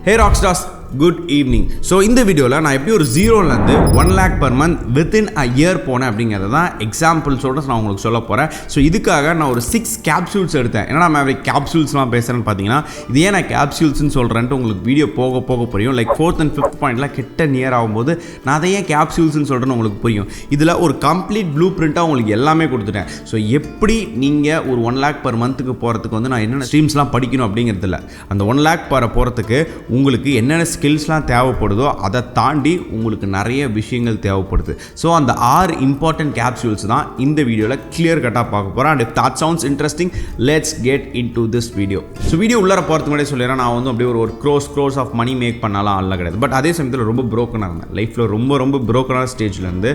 Hey Rockstars, good evening. So இந்த வீடியோவில் நான் எப்படி ஒரு 0லேருந்து 1 lakh per month within a year போனேன் அப்படிங்கிறது தான் எக்ஸாம்பிள்ஸோட நான் உங்களுக்கு சொல்ல போகிறேன். ஸோ இதுக்காக நான் ஒரு 6 கேப்சூல்ஸ் எடுத்தேன். என்னடா நான் கேப்சூல்ஸ்லாம் பேசுகிறேன்னு பார்த்தீங்கன்னா, இது ஏன் நான் கேப்சூல்ஸ்னு சொல்கிறேன்ட்டு உங்களுக்கு வீடியோ போக புரியும். லைக் 4th and 5th பாயிண்ட்லாம் கிட்ட நியர் ஆகும்போது நான் அதை ஏன் கேப்சூல்ஸ்னு சொல்கிறேன்னு உங்களுக்கு புரியும். இதில் ஒரு கம்ப்ளீட் ப்ளூ பிரிண்ட்டாக உங்களுக்கு எல்லாமே கொடுத்துட்டேன். ஸோ எப்படி நீங்கள் ஒரு 1 lakh per monthக்கு போகிறதுக்கு வந்து நான் என்னென்ன ஸ்ட்ரீம்ஸ்லாம் படிக்கணும் அப்படிங்கிறது இல்லை. அந்த 1 lakh போகிறதுக்கு உங்களுக்கு என்னென்ன ஸ்கில்ஸ்லாம் தேவைப்படுதோ அதை தாண்டி உங்களுக்கு நிறைய விஷயங்கள் தேவைப்படுது. ஸோ அந்த 6 இம்பார்ட்டன்ட் கேப்சூல்ஸ் தான் இந்த வீடியோவில் கிளியர் கட்டாக பார்க்க போகிறேன். And if that sounds interesting, let's get in to this video. So video உள்ளார போகிறதுக்கு முன்னாடி சொல்லிடுறேன், நான் வந்து அப்படியே ஒரு க்ரோஸ் ஆஃப் மணி மேக் பண்ணலாம் அல்ல கிடையாது. பட் அதே சமயத்தில் ரொம்ப ப்ரோக்கனாக இருந்தேன். லைஃப்பில் ரொம்ப ப்ரோக்கனான ஸ்டேஜ்லேருந்து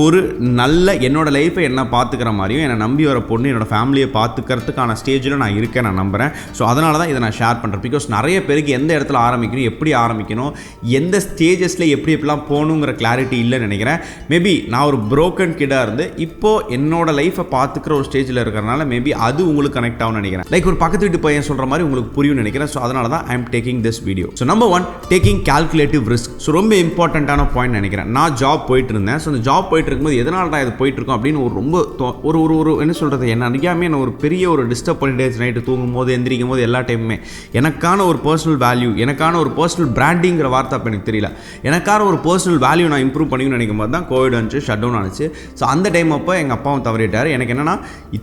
ஒரு நல்ல என்னோடய லைஃப்பை என்ன பார்த்துக்கிற மாதிரியும் என்னை நம்பி வர பொண்ணு என்னோடய ஃபேமிலியை பார்த்துக்கிறதுக்கான ஸ்டேஜில் நான் இருக்கேன், நான் நம்புகிறேன். ஸோ அதனால தான் இதை நான் ஷேர் பண்ணுறேன். பிகாஸ் நிறைய பேருக்கு எந்த இடத்துல ஆரம்பிக்கணும், எப்படி ஆரம்பிக்கணும், எந்த ஸ்டேஜஸில் எப்படிலாம் போகணுங்கிற கிளாரிட்டி இல்லைன்னு நினைக்கிறேன். மேபி நான் ஒரு ப்ரோக்கன் கிட்டாக இருந்து இப்போது என்னோட லைஃப்பை பார்த்துக்கிற ஒரு ஸ்டேஜில் இருக்கிறனால மேபி அது உங்களுக்கு கனெக்ட் ஆகும்னு நினைக்கிறேன். லைக் ஒரு பக்கத்து வீட்டு பையன் சொல்கிற மாதிரி உங்களுக்கு புரியும்னு நினைக்கிறேன். ஸோ அதனால தான் I am taking this video. So number 1, taking calculative risk. So ரொம்ப இம்பார்ட்டண்ட்டான பாயிண்ட் நினைக்கிறேன். நான் ஜாப் போயிட்டு இருந்தேன். ஸோ அந்த ஜாப் போயிட்டு இருக்கும்போது எதனால இது போயிட்டு இருக்கோம் அப்படின்னு ஒரு ரொம்ப ஒரு என்ன சொல்கிறது, என்ன அறியாமே என்ன ஒரு பெரிய ஒரு டிஸ்டர்ப் பண்ணிட்டு நைட்டு தூங்கும் போது எந்திரிக்கும் போது எல்லா டைமுமே எனக்கான ஒரு பர்சனல் வேல்யூ, எனக்கான ஒரு பர்சனல் பிராண்டிங்கிற வார்த்தை அப்போ எனக்கு தெரியல. எனக்கான ஒரு பர்சனல் வேல்யூ நான் இம்ப்ரூவ் பண்ணிக்கணும்னு நினைக்கும் போது தான் கோவிட் வந்துச்சு, ஷட் டவுன் ஆனிச்சு. ஸோ அந்த டைம் அப்போ எங்கள் அப்பாவும் தவறிட்டார். எனக்கு என்னென்னா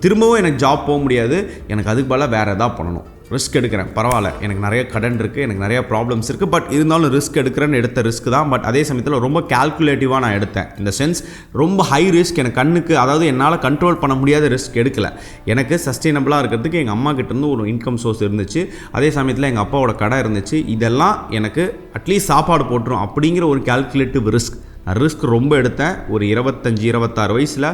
திரும்பவும் எனக்கு ஜாப் போக முடியாது, எனக்கு அதுக்கு பதிலாக வேறு எதாவது பண்ணணும். ரிஸ்க் எடுக்கிறேன், பரவாயில்ல, எனக்கு நிறைய கடன் இருக்குது, எனக்கு நிறைய ப்ராப்ளம்ஸ் இருக்குது, பட் இருந்தாலும் ரிஸ்க் எடுக்கிறேன்னு எடுத்த ரிஸ்க் தான். பட் அதே சமயத்தில் ரொம்ப கால்குலேட்டிவாக நான் எடுத்தேன். இந்த சென்ஸ் ரொம்ப ஹை ரிஸ்க், எனக்கு கண்ணுக்கு அதாவது என்னால் கண்ட்ரோல் பண்ண முடியாத ரிஸ்க் எடுக்கலை. எனக்கு சஸ்டெயினபிளாக இருக்கிறதுக்கு எங்கள் அம்மா கிட்டேருந்து ஒரு இன்கம் சோர்ஸ் இருந்துச்சு. அதே சமயத்தில் எங்கள் அப்பாவோட கடை இருந்துச்சு. இதெல்லாம் எனக்கு அட்லீஸ்ட் சாப்பாடு போட்டுரும் அப்படிங்கிற ஒரு கால்குலேட்டிவ் ரிஸ்க் ரொம்ப எடுத்தேன். ஒரு 25-26 வயசில்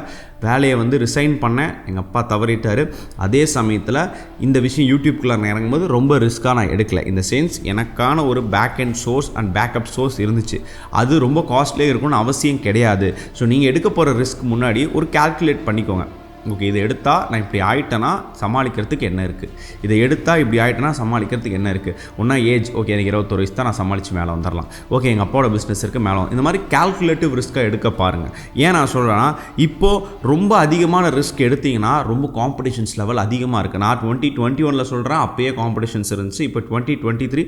வேலையை வந்து ரிசைன் பண்ணேன். எங்கள் அப்பா தவறிட்டார். அதே சமயத்தில் இந்த விஷயம் யூடியூப்குள்ளே இறங்கும்போது ரொம்ப ரிஸ்க்காக நான் எடுக்கலை. இந்த சென்ஸ் எனக்கான ஒரு back and source and backup source இருந்துச்சு. அது ரொம்ப காஸ்ட்லியாக இருக்கும்னு அவசியம் கிடையாது. ஸோ நீங்கள் எடுக்க போகிற ரிஸ்க் முன்னாடி ஒரு கால்குலேட் பண்ணிக்கோங்க. ஓகே, இதை எடுத்தால் நான் இப்படி ஆகிட்டேன்னா சமாளிக்கிறதுக்கு என்ன இருக்குது, இதை எடுத்தால் இப்படி ஆகிட்டேன்னா சமாளிக்கிறதுக்கு என்ன இருக்குது. ஒன்றா ஏஜ், ஓகே எனக்கு 21 வயசு தான், நான் சமாளித்து மேலே வந்துடலாம். ஓகே எங்கள் அப்பாவோட பிஸ்னஸ் இருக்குது, மேலே இந்த மாதிரி கால்குலேட்டிவ் ரிஸ்க்காக எடுக்க பாருங்கள். ஏன் நான் சொல்கிறேன்னா, இப்போது ரொம்ப அதிகமான ரிஸ்க் எடுத்திங்கன்னா ரொம்ப காம்படிஷன்ஸ் லெவல் அதிகமாக இருக்குது. நான் 2021 சொல்கிறேன், அப்போயே காம்படிஷன்ஸ் இருந்துச்சு. இப்போ 2023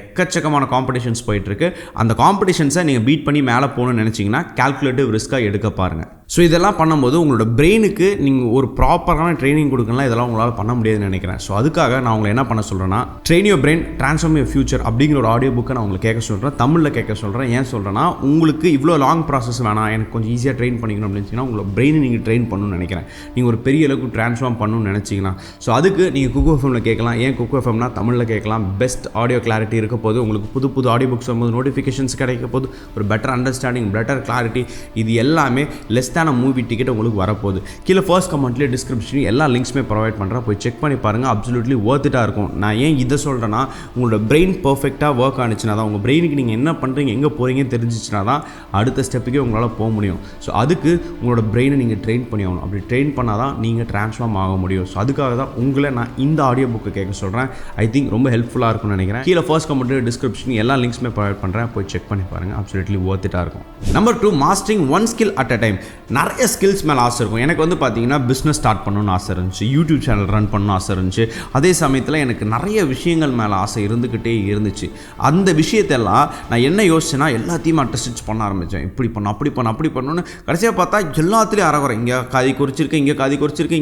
எக்கச்சக்கமான காம்படிஷன்ஸ் போயிட்டுருக்கு. அந்த காம்படிஷன்ஸை நீங்கள் பீட் பண்ணி மேலே போகணுன்னு நினச்சிங்கன்னா கால்குலேட்டிவ் ரிஸ்க்காக எடுக்க பாருங்கள். ஸோ இதெல்லாம் பண்ணும்போது உங்களோட பிரெயினுக்கு நீங்கள் ஒரு ப்ராப்பரான ட்ரைனிங் கொடுக்கலாம். இதெல்லாம் உங்களால் பண்ண முடியாதுன்னு நினைக்கிறேன். ஸோ அதுக்காக நான் உங்களை என்ன பண்ண சொல்கிறேன்னா, train your brain transform your future அப்படிங்கிற ஒரு ஆடியோ புக்கை நான் உங்களுக்கு கேட்க சொல்கிறேன், தமிழில் கேட்க சொல்கிறேன். ஏன் சொல்கிறேன்னா, உங்களுக்கு இவ்வளோ லாங் ப்ராசஸ் வேணாம், எனக்கு கொஞ்சம் ஈஸியாக ட்ரெயின் பண்ணிக்கணும் அப்படின்னு உங்களோட பிரெயினை நீங்கள் ட்ரெயின் பண்ணணும்னு நினைக்கிறேன். நீங்கள் ஒரு பெரிய அளவுக்கு ட்ரான்ஸ்ஃபார்ம் பண்ணணும்னு நினச்சிங்கன்னா, ஸோ அதுக்கு நீங்கள் குக் எஃப்எம்மில் கேட்கலாம். ஏன் குக் எஃப்எம்னா தமிழில் கேட்கலாம். பெஸ்ட் ஆடியோ கிளாரிட்டி இருக்க போது, உங்களுக்கு புது ஆடியோ புக்ஸ் வரும்போது நோட்டிஃபிகேஷன்ஸ் கிடைக்க போது, ஒரு பெட்டர் அண்டர்ஸ்டாண்டிங், பெட்டர் கிளாரிட்டி, இது எல்லாமே லெஸ் தேன் மூவி டிக்கெட் உங்களுக்கு வரப்போகுது. கீழே ஃபர்ஸ்ட் கமெண்ட்லேயே டிஸ்கிரிப்ஷன் எல்லா லிங்க்ஸுமே ப்ரொவைட் பண்ணுறேன், போய் செக் பண்ணி பாருங்கள். அப்சல்யூட்லி ஒர்த் இட்டாக இருக்கும். நான் ஏன் இதை சொல்கிறேன்னா, உங்களோட பிரெயின் பர்ஃபெக்டாக ஒர்க் ஆனிச்சுனா தான், உங்கள் பிரெயினுக்கு நீங்கள் என்ன பண்ணுறீங்க, எங்கே போகிறீங்கன்னு தெரிஞ்சிச்சுனா தான் அடுத்த ஸ்டெப்புக்கே உங்களால் போக முடியும். ஸோ அதுக்கு உங்களோட பிரெயினை நீங்கள் ட்ரெயின் பண்ணி ஆகணும். அப்படி ட்ரெயின் பண்ணால் தான் நீங்கள் ட்ரான்ஸ்ஃபார்ம் ஆக முடியும். ஸோ அதுக்காக தான் உங்களை நான் இந்த ஆடியோ புக்கை கேட்க சொல்கிறேன். ஐ திங்க் ரொம்ப ஹெல்ப்ஃபுல்லாக இருக்கும்னு நினைக்கிறேன். கீழே ஃபர்ஸ்ட் கமெண்ட்லேயே டிஸ்கிரிப்ஷன் எல்லா லிங்க்ஸுமே ப்ரொவைட் பண்ணுறேன், போய் செக் பண்ணி பாருங்கள். அப்சல்யூட்லி ஒர்த் இட்டாக இருக்கும். Number 2, mastering one skill at a time. நிறைய ஸ்கில்ஸ் மேலே ஆசை இருக்கும். எனக்கு வந்து பார்த்தீங்கன்னா பிஸ்னஸ் ஸ்டார்ட் பண்ணணும்னு ஆசை இருந்துச்சு, யூடியூப் சேனல் ரன் பண்ணணும்னு ஆசை இருந்துச்சு. அதே சமயத்தில் எனக்கு நிறைய விஷயங்கள் மேலே ஆசை இருந்துக்கிட்டே இருந்துச்சு. அந்த விஷயத்தெல்லாம் நான் என்ன யோசிச்சேன்னா, எல்லாத்தையும் அட்டஸ்டிச் பண்ண ஆரம்பித்தேன். இப்படி அப்படி பண்ணணும்னு கடைசியாக பார்த்தா எல்லாத்துலேயும் அறகுறேன். இங்கே பாதி குறைச்சிருக்கேன்,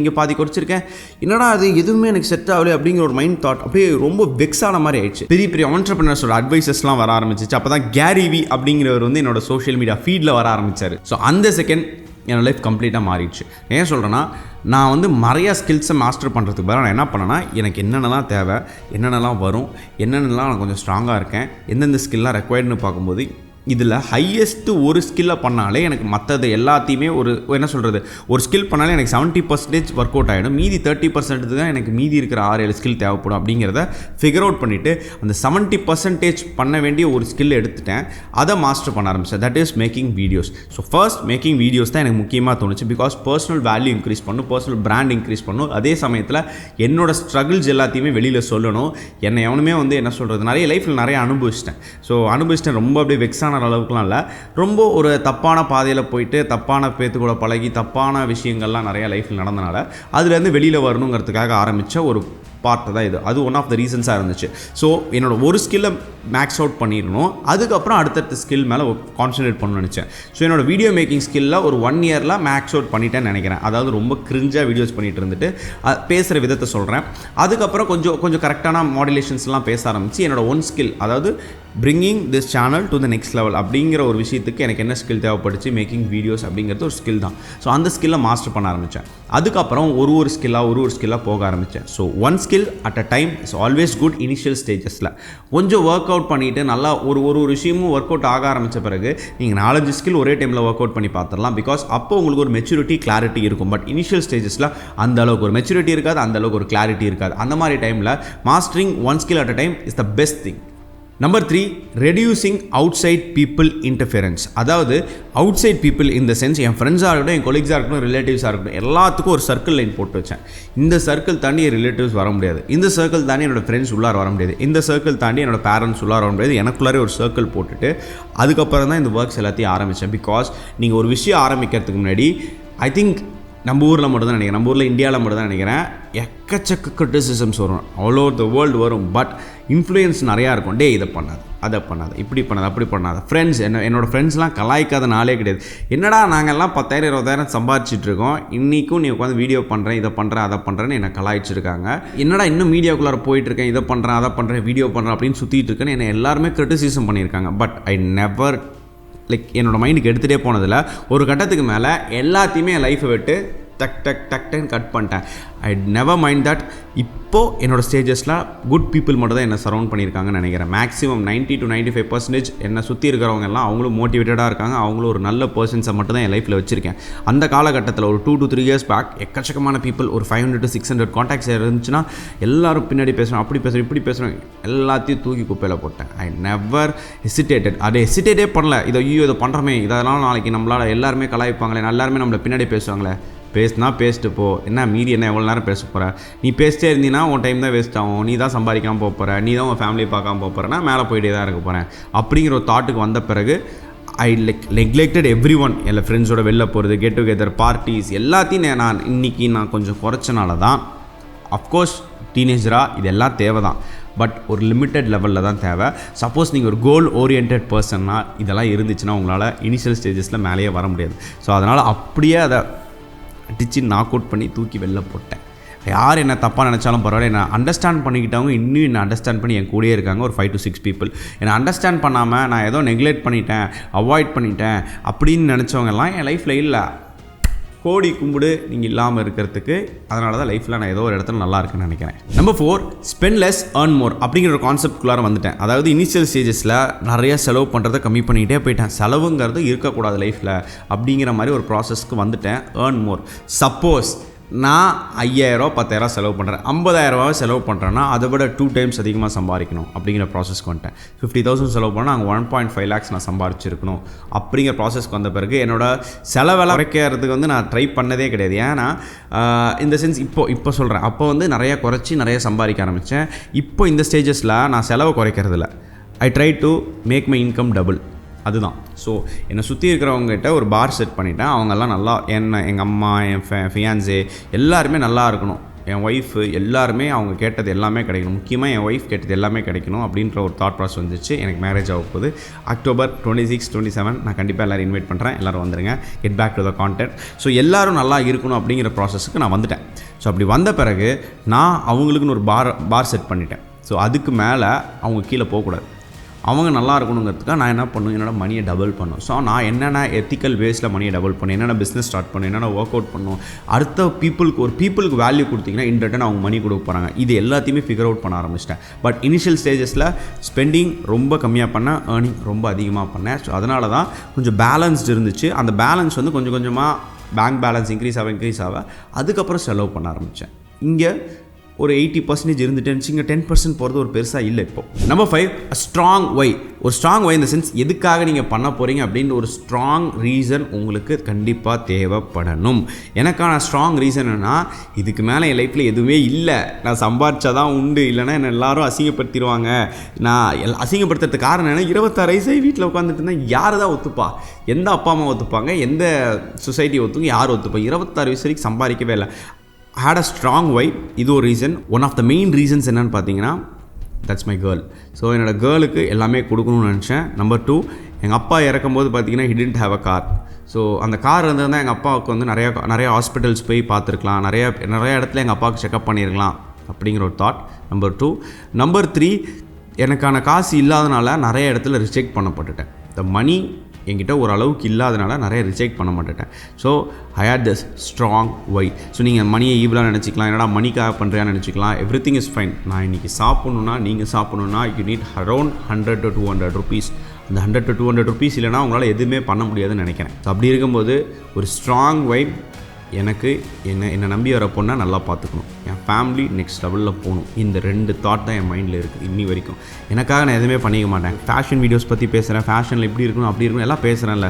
இங்கே பாதி குறைச்சிருக்கேன். என்னடா அது எதுவுமே எனக்கு செட் ஆகலை அப்படிங்கிற ஒரு மைண்ட் தாட் அப்படியே ரொம்ப வெக்ஸான மாதிரி ஆயிடுச்சு. பெரிய ஆண்டர்பிரினர்ஸோட அட்வைசஸ்லாம் வர ஆரம்பிச்சிச்சு. அப்போ தான் கேரி வி அப்படிங்கிறவர் வந்து என்னோட சோஷியல் மீடியா ஃபீடில் வர ஆரம்பித்தார். ஸோ அந்த செகண்ட் என்னோடய லைஃப் கம்ப்ளீட்டாக மாறிடுச்சு. ஏன் சொல்கிறேன்னா, நான் வந்து நிறையா ஸ்கில்ஸை மாஸ்டர் பண்ணுறதுக்கு பதிலாக நான் என்ன பண்ணேன்னா, எனக்கு என்னென்னலாம் தேவை, என்னென்னலாம் வரும், என்னென்னலாம் நான் கொஞ்சம் ஸ்ட்ராங்காக இருக்கேன், எந்தெந்த ஸ்கில்லாம் ரெக்வயர்டுன்னு பார்க்கும்போது இதில் ஹையஸ்ட்டு ஒரு ஸ்கில்லை பண்ணாலே எனக்கு மற்றது எல்லாத்தையுமே என்ன சொல்கிறது, ஒரு ஸ்கில் பண்ணாலே எனக்கு 70% ஒர்க் அவுட் ஆகிடும். மீதி 30% தான் எனக்கு மீதி இருக்கிற 6-7 ஸ்கில் தேவைப்படும் அப்படிங்கிறத ஃபிகர் அவுட் பண்ணிவிட்டு அந்த 70% பண்ண வேண்டிய ஒரு ஸ்கில் எடுத்துட்டேன். அதை மாஸ்டர் பண்ண ஆரம்பித்தேன். That is making videos. So first making videos தான் எனக்கு முக்கியமாக தோணுச்சு. பிகாஸ் பர்சனல் வேல்யூ இன்க்ரீஸ் பண்ணணும், பர்சனல் பிராண்ட் இன்க்ரீஸ் பண்ணணும். அதே சமயத்தில் என்னோடய ஸ்ட்ரகிள்ஸ் எல்லாத்தையுமே வெளியில் சொல்லணும். என்னை எவனுமே என்ன சொல்கிறது, நிறைய லைஃப்பில் நிறைய அனுபவிச்சிட்டேன். ரொம்ப அப்படியே வெக்ஸான அளவுக்குலாம் இல்லை, ரொம்ப ஒரு தப்பான பாதையில் போயிட்டு தப்பான பேத்து கூட பழகி தப்பான விஷயங்கள்லாம் நிறையா லைஃப்பில் நடந்தனால அதுலேருந்து வெளியில் வரணுங்கிறதுக்காக ஆரம்பித்த ஒரு பார்ட்டு தான் இது. அது ஒன் ஆஃப் த ரீசன்ஸாக இருந்துச்சு. ஸோ என்னோட ஒரு ஸ்கில்லை மேக்ஸ் அவுட் பண்ணிடணும், அதுக்கப்புறம் அடுத்தடுத்த ஸ்கில் மேலே கான்சன்ட்ரேட் பண்ணணும்னு நினச்சேன். ஸோ என்னோட வீடியோ மேக்கிங் ஸ்கில்லில் ஒரு 1 இயரில் மேக்ஸ் அவுட் பண்ணிட்டேன்னு நினைக்கிறேன். அதாவது ரொம்ப கிரிஞ்சாக வீடியோஸ் பண்ணிகிட்டு இருந்துட்டு பேசுகிற விதத்தை சொல்கிறேன். அதுக்கப்புறம் கொஞ்சம் கரெக்டான மாடுலேஷன்ஸ்லாம் பேச ஆரம்பித்து என்னோட ஒன் ஸ்கில், அதாவது bringing this channel to the next level அப்படிங்கிற ஒரு விஷயத்துக்கு எனக்கு என்ன ஸ்கில் தேவைப்படுச்சு, மேக்கிங் வீடியோஸ் அப்படிங்கிறது ஒரு ஸ்கில் தான். ஸோ அந்த ஸ்கில்லை மாஸ்டர் பண்ண ஆரம்பித்தேன். அதுக்கப்புறம் ஒரு ஸ்கில்லாக போக ஆரம்பித்தேன். So one skill at a time is always good. Initial ஸ்டேஜஸில் கொஞ்சம் ஒர்க் அவுட் பண்ணிவிட்டு நல்லா ஒரு விஷயமும் ஒர்க் அவுட் ஆக ஆரம்பித்த பிறகு நீங்கள் 4-5 ஸ்கில் ஒரே டைமில் ஒர்க் அவுட் பண்ணி பார்த்துடலாம். பிகாஸ் அப்போ உங்களுக்கு ஒரு மெச்சூரிட்டி, கிளாரிட்டி இருக்கும். பட் இனிஷியல் ஸ்டேஜஸில் அந்த அளவுக்கு ஒரு மெச்சூரிட்டி இருக்காது, அந்த அளவுக்கு ஒரு கிளாரிட்டி இருக்காது. அந்த மாதிரி டைமில் mastering one skill at a time is the best thing. Number 3, reducing outside people interference. அதாவது அவுட் சைட் பீப்புள் இந்த சென்ஸ் என் ஃப்ரெண்ட்ஸாக இருக்கட்டும், என் கொலீக்ஸாக இருக்கட்டும், ரிலேட்டிவ்ஸாக இருக்கட்டும், எல்லாத்துக்கும் ஒரு சர்க்கிள் லைன் போட்டு வச்சேன். இந்த சர்க்கிள் தாண்டி என் ரிலேட்டிவ்ஸ் வர முடியாது, இந்த சர்க்கிள் தாண்டி என்னோடய ஃப்ரெண்ட்ஸ் உள்ளார வர முடியாது, இந்த சர்க்கிள் தாண்டி என்னோடய பேரண்ட்ஸ் உள்ளார வர முடியாது. எனக்குள்ளாரே ஒரு சர்க்கிள் போட்டுட்டு அதுக்கப்புறம் தான் இந்த ஒர்க்ஸ் எல்லாத்தையும் ஆரம்பித்தேன். பிகாஸ் நீங்கள் ஒரு விஷயம் ஆரம்பிக்கிறதுக்கு முன்னாடி ஐ திங்க் நம்ம ஊரில் மட்டும் தான் நினைக்கிறேன், நம்ம ஊரில் இந்தியாவில் மட்டும் தான் நினைக்கிறேன், எக்கச்சக்க கிரிட்டிசிசம்ஸ் வரும், ஆல் ஓவர் த வேர்ல்டு வரும். பட் இன்ஃப்ளூயன்ஸ் நிறையா இருக்கும். டே இதை பண்ணாது, அதை பண்ணாது, இப்படி பண்ணாது, அப்படி பண்ணாது. ஃப்ரெண்ட்ஸ் என்னோடய ஃப்ரெண்ட்ஸ்லாம் கலாய்க்காத நாளே கிடையாது. என்னடா நாங்கள்லாம் 10,000-20,000 சம்பாதிச்சிட்ருக்கோம், இன்றைக்கும் நீ உட்காந்து வீடியோ பண்ணுறேன், இதை பண்ணுறேன், அதை பண்ணுறேன்னு என்னை கலாய்ச்சிருக்காங்க. என்னடா இன்னும் மீடியாக்குள்ளார போயிட்டுருக்கேன், இதை பண்ணுறேன், அதை பண்ணுறேன், வீடியோ பண்ணுறேன் அப்படின்னு சுற்றிட்டு இருக்கேன்னு என்னை எல்லாருமே கிரிட்டிசிசம் பண்ணியிருக்காங்க. பட் ஐ நெவர் என்னோடய மைண்டுக்கு எடுத்துகிட்டே போனதில் ஒரு கட்டத்துக்கு மேலே எல்லாத்தையுமே என் லைஃப்பை விட்டு டக்குன்னு கட் பண்ணிட்டேன். ஐ நெவர் மைண்ட் தட். இப்போது என்னோடய ஸ்டேஜஸில் குட் பீப்புள் மட்டும் தான் என்னை சரௌண்ட் பண்ணியிருக்காங்கன்னு நினைக்கிறேன். மேக்ஸிமம் 90-95% என்னை சுற்றி இருக்கிறவங்க எல்லாம் அவங்களும் மோட்டிவேட்டடாக இருக்காங்க, அவங்களும் ஒரு நல்ல பர்சன்ஸை மட்டும் தான் என் லைஃப்பில் வச்சுருக்கேன். அந்த காலகட்டத்தில் ஒரு 2 to 3 years பேக் எக்கச்சக்கமான பீப்புள், ஒரு 500-600 காண்டாக்ட்ஸ் இருந்துச்சுன்னா எல்லாரும் பின்னாடி பேசுகிறோம், அப்படி பேசுகிறோம், இப்படி பேசுகிறோம், எல்லாத்தையும் தூக்கி குப்பையில் போட்டேன். I never hesitated. அதை ஹெசிடேட்டே பண்ணல. இதை பண்ணுறமே, இதெல்லாம் நாளைக்கு நம்மளால் எல்லாருமே கலாய்ப்பாங்களே, எல்லாருமே நம்மளை பின்னாடி பேசுவாங்களே, பேசுனா பேசிட்டு போ, என்ன மீறி என்ன எவ்வளோ நேரம் பேச போகிற, நீ பேசிட்டே இருந்தீங்கன்னா உன் டைம் தான் வேஸ்ட் ஆகும், நீ தான் சம்பாதிக்காமல் போக போகிற, நீ தான் உன் ஃபேமிலியை பார்க்காம போக போகிறேன்னா மேலே போயிட்டே தான் இருக்க போகிறேன் அப்படிங்கிற ஒரு தாட்டுக்கு வந்த பிறகு ஐ நெக்லெக்டட் எவ்ரி ஒன். எல்லா ஃப்ரெண்ட்ஸோட வெளில போகிறது, கெட் டுகெதர், பார்ட்டிஸ் எல்லாத்தையும் நான் கொஞ்சம் குறைச்சனால தான். அஃப்கோர்ஸ் டீனேஜராக இதெல்லாம் தேவை தான், பட் ஒரு லிமிட்டட் லெவலில் தான் தேவை. சப்போஸ் நீங்கள் ஒரு கோல் ஓரியன்ட் பர்சன்னாக இதெல்லாம் இருந்துச்சுன்னா உங்களால் இனிஷியல் ஸ்டேஜஸில் மேலேயே வர முடியாது. ஸோ அதனால் அப்படியே அதை அடித்து நாக் அவுட் பண்ணி தூக்கி வெளில போட்டேன். யார் என்ன தப்பாக நினச்சாலும் பரவாயில்ல, என்னை அண்டர்ஸ்டாண்ட் பண்ணிக்கிட்டவங்க இன்னும் என்னை அண்டர்ஸ்டாண்ட் பண்ணி என் கூடயே இருக்காங்க. ஒரு 5 to 6 people. என்னை அண்டர்ஸ்டாண்ட் பண்ணாமல் நான் ஏதோ நெக்லெக்ட் பண்ணிட்டேன், அவாய்ட் பண்ணிட்டேன் அப்படின்னு நினச்சவங்கெல்லாம் என் லைஃப்பில் இல்லை. கோடி கும்பிடு நீங்கள் இல்லாமல் இருக்கிறதுக்கு. அதனால தான் லைஃப்பில் நான் ஏதோ ஒரு இடத்துல நல்லா இருக்குன்னு நினைக்கிறேன். Number 4, spend less earn more அப்படிங்கிற ஒரு கான்செப்ட்குள்ளார வந்துட்டேன். அதாவது இனிஷியல் ஸ்டேஜஸில் நிறைய செலவு பண்ணுறதை கம்மி பண்ணிக்கிட்டே போயிட்டேன். செலவுங்கிறது இருக்கக்கூடாது லைஃப்பில் அப்படிங்கிற மாதிரி ஒரு ப்ராசஸ்க்கு வந்துட்டேன். Earn more. சப்போஸ் நான் 5,000 10,000 செலவு பண்ணுறேன், 50,000 செலவு பண்ணுறேன்னா அதை விட 2 times அதிகமாக சம்பாதிக்கணும் அப்படிங்கிற ப்ராசஸ்க்கு வந்துட்டேன். 50,000 செலவு பண்ணால் அங்கே 1.5 lakhs நான் சம்பாதிச்சிருக்கணும் அப்படிங்கிற ப்ராசஸ்க்கு வந்த பிறகு என்னோட செலவெல்லாம் குறைக்கிறதுக்கு நான் ட்ரை பண்ணதே கிடையாது. ஏன்னா இந்த சென்ஸ் இப்போ சொல்கிறேன், அப்போ நிறையா குறைச்சி நிறைய சம்பாதிக்க ஆரம்பித்தேன். இப்போ இந்த ஸ்டேஜஸில் நான் செலவை குறைக்கிறதில்ல. I try to make my income double. அதுதான். ஸோ என்னை சுற்றி இருக்கிறவங்ககிட்ட ஒரு பார் செட் பண்ணிட்டேன். அவங்கெல்லாம் நல்லா எங்கள் அம்மா, என் ஃபியான்ஸே எல்லாருமே நல்லா இருக்கணும், என் ஒய்ஃபு எல்லாருமே அவங்க கேட்டது எல்லாமே கிடைக்கணும், முக்கியமாக என் ஒய்ஃப் கேட்டது எல்லாமே கிடைக்கணும் அப்படின்ற ஒரு தாட் ப்ராசஸ் வந்துச்சு. எனக்கு மேரேஜ் ஆக போகுது அக்டோபர் 26, 27. நான் கண்டிப்பாக எல்லோரும் இன்வைட் பண்ணுறேன், எல்லோரும் வந்துடுங்க. Get back to the content. So எல்லோரும் நல்லா இருக்கணும் அப்படிங்கிற ப்ராசஸுக்கு நான் வந்துட்டேன். ஸோ அப்படி வந்த பிறகு நான் அவங்களுக்குன்னு ஒரு பார் செட் பண்ணிட்டேன். ஸோ அதுக்கு மேலே அவங்க கீழே போகக்கூடாது. அவங்க நல்லா இருக்கணுங்கிறதுக்காக நான் என்ன பண்ணுவேன், என்னோட மணியை டபுள் பண்ணுவேன். ஸோ நான் என்னென்ன எத்திக்கல் வேஸில் மணியை டபுள் பண்ணேன், என்னென்ன பிஸ்னஸ் ஸ்டார்ட் பண்ணேன், என்னென்ன ஒர்க் அவுட் பண்ணும், அடுத்த பீப்புளுக்கு வேல்யூ கொடுத்தீங்கன்னா இன் ரிட்டன் அவங்க மணி கொடுக்க போகிறாங்க. இது எல்லாத்தையுமே ஃபிகர் அவுட் பண்ண ஆரம்பிச்சிட்டேன். பட் இனிஷியல் ஸ்டேஜஸில் ஸ்பெண்டிங் ரொம்ப கம்மியாக பண்ணேன், ஏர்னிங் ரொம்ப அதிகமாக பண்ணேன். ஸோ அதனால தான் கொஞ்சம் பேலன்ஸ்டு இருந்துச்சு. அந்த பேலன்ஸ் வந்து கொஞ்சம் கொஞ்சமாக பேங்க் பேலன்ஸ் இன்க்ரீஸ் ஆக அதுக்கப்புறம் செலவு பண்ண ஆரம்பித்தேன். இங்கே ஒரு 80% இருந்துட்டு இங்கே 10% போகிறது ஒரு பெருசாக இல்லை. இப்போ நம்பர் 5, ஸ்ட்ராங் ஒய். ஒரு ஸ்ட்ராங் ஒய் இந்த சென்ஸ் எதுக்காக நீங்கள் பண்ண போகிறீங்க அப்படின்ற ஒரு ஸ்ட்ராங் ரீசன் உங்களுக்கு கண்டிப்பாக தேவைப்படணும். எனக்கான ஸ்ட்ராங் ரீசன் என்னென்னா, இதுக்கு மேலே என் லைஃப்பில் எதுவுமே இல்லை, நான் சம்பாதிச்சா தான் உண்டு, இல்லைனா என்னை எல்லோரும் அசிங்கப்படுத்திடுவாங்க. நான் அசிங்கப்படுத்துறதுக்கு காரணம் என்ன, 26 வயசு வீட்டில் உட்காந்துட்டு இருந்தால் யார் தான் ஒத்துப்பா, எந்த அப்பா அம்மா ஒத்துப்பாங்க, எந்த சொசைட்டி ஒத்துங்க, யார் ஒத்துப்பா, 26 வயசு வரைக்கும் சம்பாதிக்கவே இல்லை. had a strong why. இது ஒரு reason. One of the main reasons என்னென்னு பார்த்தீங்கன்னா, தட்ஸ் மை கேர்ள். ஸோ என்னோடய கேர்ளுக்கு எல்லாமே கொடுக்கணும்னு நினச்சேன். நம்பர் 2, எங்கள் அப்பா இறக்கும்போது பார்த்தீங்கன்னா he didn't have a car. So அந்த கார் இருந்ததுதான் எங்கள் அப்பாவுக்கு வந்து நிறைய ஹாஸ்பிட்டல்ஸ் போய் பார்த்துருக்கலாம், நிறைய இடத்துல எங்கள் அப்பாவுக்கு செக்அப் பண்ணியிருக்கலாம் அப்படிங்கிற ஒரு தாட். நம்பர் 2. நம்பர் 3, எனக்கான காசு இல்லாதனால நிறைய இடத்துல ரிஜெக்ட் பண்ணப்பட்டுட்டேன். த மணி என்கிட்ட ஓரளவுக்கு இல்லாதனால நிறைய ரிஜெக்ட் பண்ண மாட்டேன். So I hate this strongly. So நீங்கள் மணியை ஈவலாக நினச்சிக்கலாம், என்னடா மணிக்காக பண்ணுறியான்னு நினச்சிக்கலாம். Everything is fine. நான் இன்றைக்கி சாப்பிட்ணுன்னா, நீங்கள் சாப்பிட்ணுன்னா you need around 100 to 200 rupees. அந்த 100 to 200 rupees இல்லைனா உங்களால் எதுவுமே பண்ண முடியாதுன்னு நினைக்கிறேன். ஸோ அப்படி இருக்கும்போது ஒரு ஸ்ட்ராங் ஒய், எனக்கு என்னை நம்பி வர பொண்ணை நல்லா பார்த்துக்கணும், என் ஃபேமிலி நெக்ஸ்ட் லெவலில் போகணும். இந்த 2 தாட் தான் என் மைண்டில் இருக்குது இன்னி வரைக்கும். எனக்காக நான் எதுவுமே பண்ணிக்க மாட்டேன். ஃபேஷன் வீடியோஸ் பற்றி பேசுகிறேன், ஃபேஷனில் இப்படி இருக்கணும் அப்படி இருக்கணும் எல்லாம் பேசுகிறேன்ல.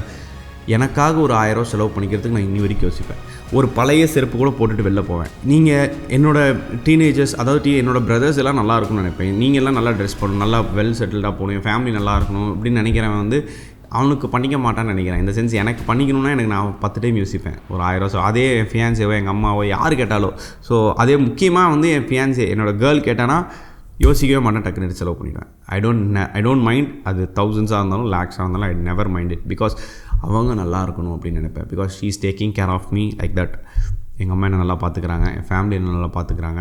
எனக்காக ஒரு 1000 ரூபா செலவு பண்ணிக்கிறதுக்கு நான் இன்னி வரைக்கும் யோசிப்பேன். ஒரு பழைய செருப்பு கூட போட்டுட்டு வெளில போவேன். நீங்கள் என்னோடய டீனேஜர்ஸ், அதாவது என்னோடய பிரதர்ஸ் எல்லாம் நல்லா இருக்கும்னு நினைப்பேன். நீங்கள் எல்லாம் நல்லா ட்ரெஸ் பண்ணணும், நல்லா வெல் செட்டில்டாக போகணும், என் ஃபேமிலி நல்லா இருக்கணும் அப்படின்னு நினைக்கிறவன் வந்து அவனுக்கு பண்ணிக்க மாட்டான்னு நினைக்கிறேன். இந்த சென்ஸ் எனக்கு பண்ணிக்கணும்னா எனக்கு நான் 10 டைம் யோசிப்பேன் ஒரு 1000 ரூபா. ஸோ அதே என் ஃபியான்ஸேவோ எங்கள் அம்மாவோ யார் கேட்டாலோ, ஸோ அதே முக்கியமாக வந்து என் ஃபியான்ஸே என்னோடய கேர்ள் கேட்டானா யோசிக்கவே மாட்டேன், டக்குன்னு செலவு பண்ணிடுவேன். I don't mind. அது தௌசண்ட்ஸாக இருந்தாலும் லேக்ஸாக இருந்தாலும் I never mind it. Because அவங்க நல்லா இருக்கணும் அப்படின்னு நினைப்பேன். Because she is taking care of me like that. எங்கள் அம்மா என்ன நல்லா பார்த்துக்கிறாங்க, என் ஃபேமிலி என்ன நல்லா பார்த்துக்கிறாங்க.